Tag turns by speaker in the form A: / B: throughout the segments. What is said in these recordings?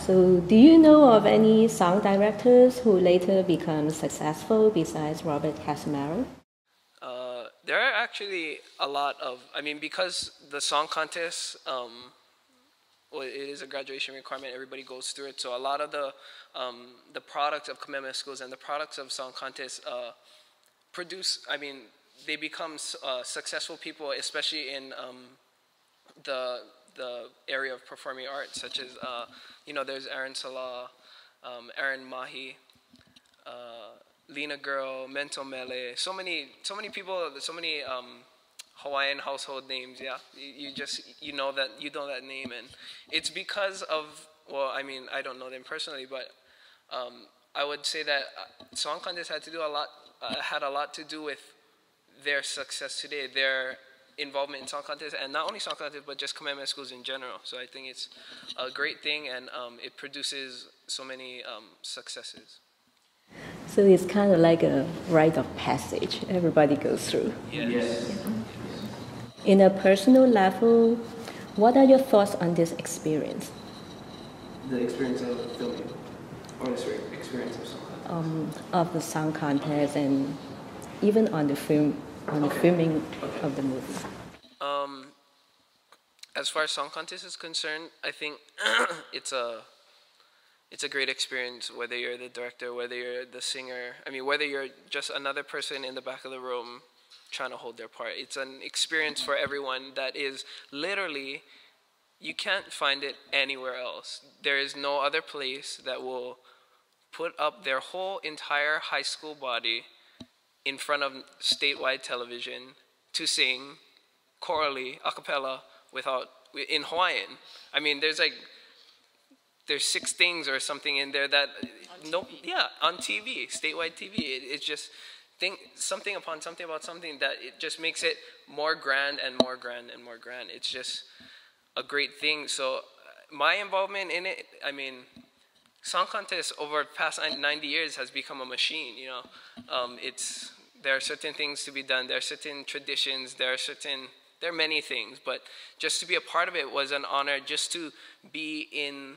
A: So do you know of any song directors who later become successful besides Robert Casimiro?
B: There are actually a lot of, I mean, because the song contest, well, it is a graduation requirement, everybody goes through it, so a lot of the products of Kamehameha schools and the products of song contests produce, I mean, they become successful people, especially in the area of performing arts, such as, you know, there's Aaron Salah, Aaron Mahi, Lena Girl, Mento Mele, so many people, so many Hawaiian household names. Yeah, you know that name, and it's because of, well, I mean, I don't know them personally, but I would say that song contest had a lot to do with their success today, their involvement in song contest, and not only song contest, but just Kamehameha schools in general. So I think it's a great thing, and it produces so many successes.
A: So it's kind of like a rite of passage everybody goes through.
B: Yes.
A: In a personal level, what are your thoughts on this experience?
B: The experience of filming, or the experience of song contest?
A: Of the song contest and even on the filming of the movie.
B: As far as song contest is concerned, I think it's a great experience, whether you're the director, whether you're the singer, I mean, whether you're just another person in the back of the room trying to hold their part. It's an experience for everyone that is literally, you can't find it anywhere else. There is no other place that will put up their whole entire high school body in front of statewide television to sing chorally, a cappella, in Hawaiian. I mean, there's 6 things or something in there that on TV, statewide TV. It's just something upon something about something that it just makes it more grand and more grand and more grand. It's just a great thing. So my involvement in it, I mean, song contest over the past 90 years has become a machine. You know, there are certain things to be done. There are certain traditions. There are many things, but just to be a part of it was an honor. Just to be in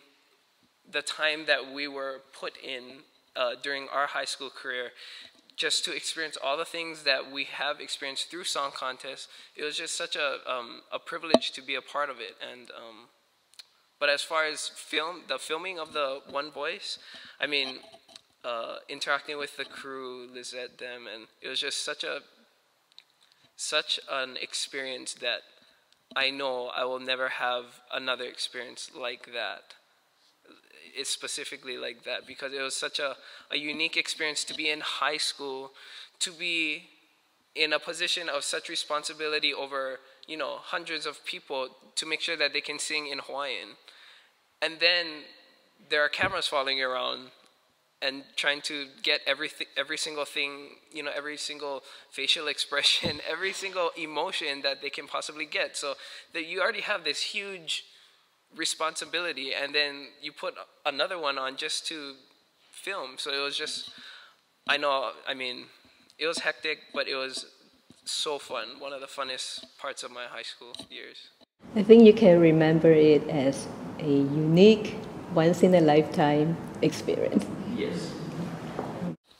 B: the time that we were put in during our high school career, just to experience all the things that we have experienced through song contests, it was just such a privilege to be a part of it. And but as far as the filming of the One Voice, I mean, interacting with the crew, Lizette, them, and it was just such an experience that I know I will never have another experience like that. It's specifically like that, because it was such a unique experience to be in high school, to be in a position of such responsibility over, you know, hundreds of people, to make sure that they can sing in Hawaiian. And then there are cameras following you around and trying to get every single thing, you know, every single facial expression, every single emotion that they can possibly get. So that you already have this huge responsibility, and then you put another one on just to film. So it was just, I mean, it was hectic, but it was so fun. One of the funnest parts of my high school years.
A: I think you can remember it as a unique, once-in-a-lifetime experience.
B: Yes.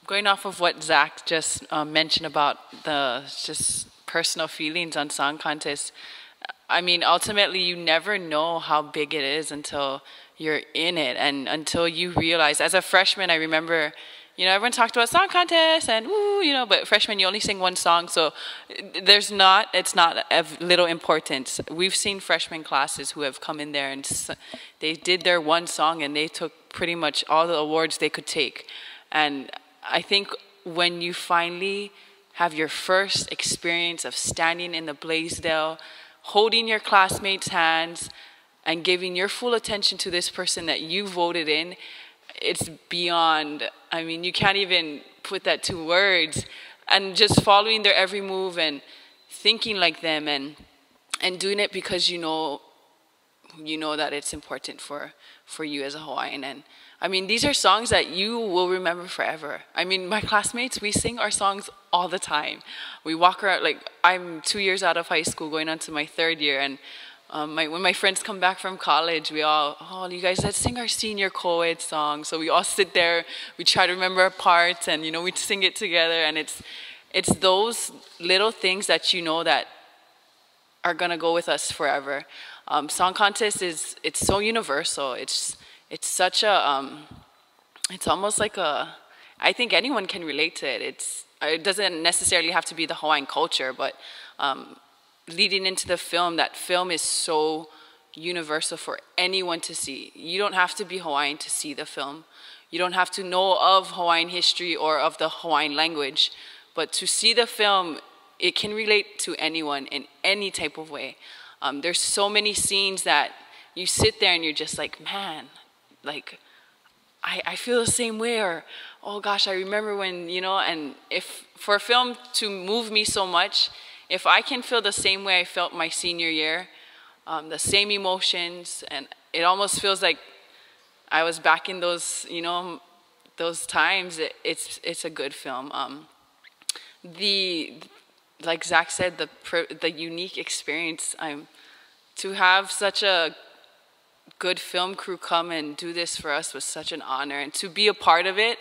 C: Going off of what Zach just mentioned about the just personal feelings on song contests, I mean, ultimately, you never know how big it is until you're in it, and until you realize. As a freshman, I remember, you know, everyone talked about song contests and woo, you know, but freshman, you only sing one song, so it's not of little importance. We've seen freshman classes who have come in there and they did their one song and they took pretty much all the awards they could take. And I think when you finally have your first experience of standing in the Blaisdell, holding your classmates' hands and giving your full attention to this person that you voted in, it's beyond, I mean, you can't even put that to words. And just following their every move and thinking like them and doing it because you know that it's important for you as a Hawaiian. And I mean, these are songs that you will remember forever. I mean, my classmates, we sing our songs all the time. We walk around, like, I'm 2 years out of high school, going on to my 3rd year, and when my friends come back from college, we all, oh, you guys, let's sing our senior co-ed song. So we all sit there, we try to remember our parts, and you know, we sing it together. And it's those little things that you know that are gonna go with us forever. Song contest it's so universal. It's such a it's almost like a, I think anyone can relate to it. It doesn't necessarily have to be the Hawaiian culture, but leading into the film, that film is so universal for anyone to see. You don't have to be Hawaiian to see the film. You don't have to know of Hawaiian history or of the Hawaiian language, but to see the film, it can relate to anyone in any type of way. There's so many scenes that you sit there and you're just like, man, like, I feel the same way, or, oh gosh, I remember when, you know, and if for a film to move me so much, if I can feel the same way I felt my senior year, the same emotions, and it almost feels like I was back in those, you know, those times, it's a good film. Like Zach said, the unique experience, to have such a good film crew come and do this for us was such an honor, and to be a part of it,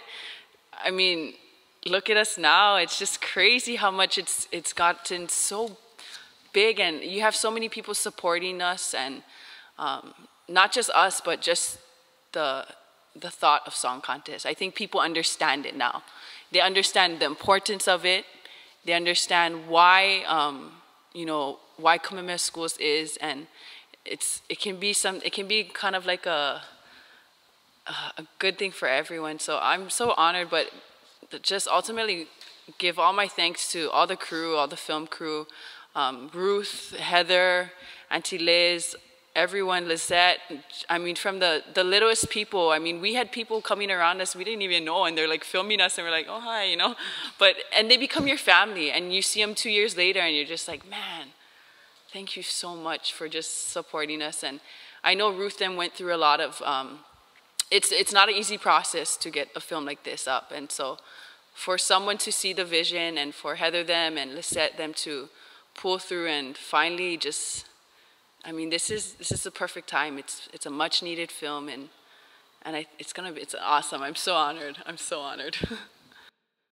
C: I mean, look at us now. It's just crazy how much it's gotten so big, and you have so many people supporting us, and not just us, but just the thought of song contest. I think people understand it now. They understand the importance of it. They understand why you know, why Kamehameha Schools is, and it can be kind of like a good thing for everyone. So I'm so honored, but just ultimately give all my thanks to all the crew, all the film crew, Ruth, Heather, Auntie Liz, everyone, Lizette. I mean, from the littlest people. I mean, we had people coming around us we didn't even know, and they're like filming us, and we're like, oh, hi, you know. And they become your family, and you see them 2 years later, and you're just like, man, thank you so much for just supporting us. And I know Ruth then went through a lot of, it's not an easy process to get a film like this up. And so for someone to see the vision, and for Heather them and Lisette them to pull through and finally just, I mean, this is the perfect time. It's a much needed film, and it's awesome. I'm so honored. I'm so honored.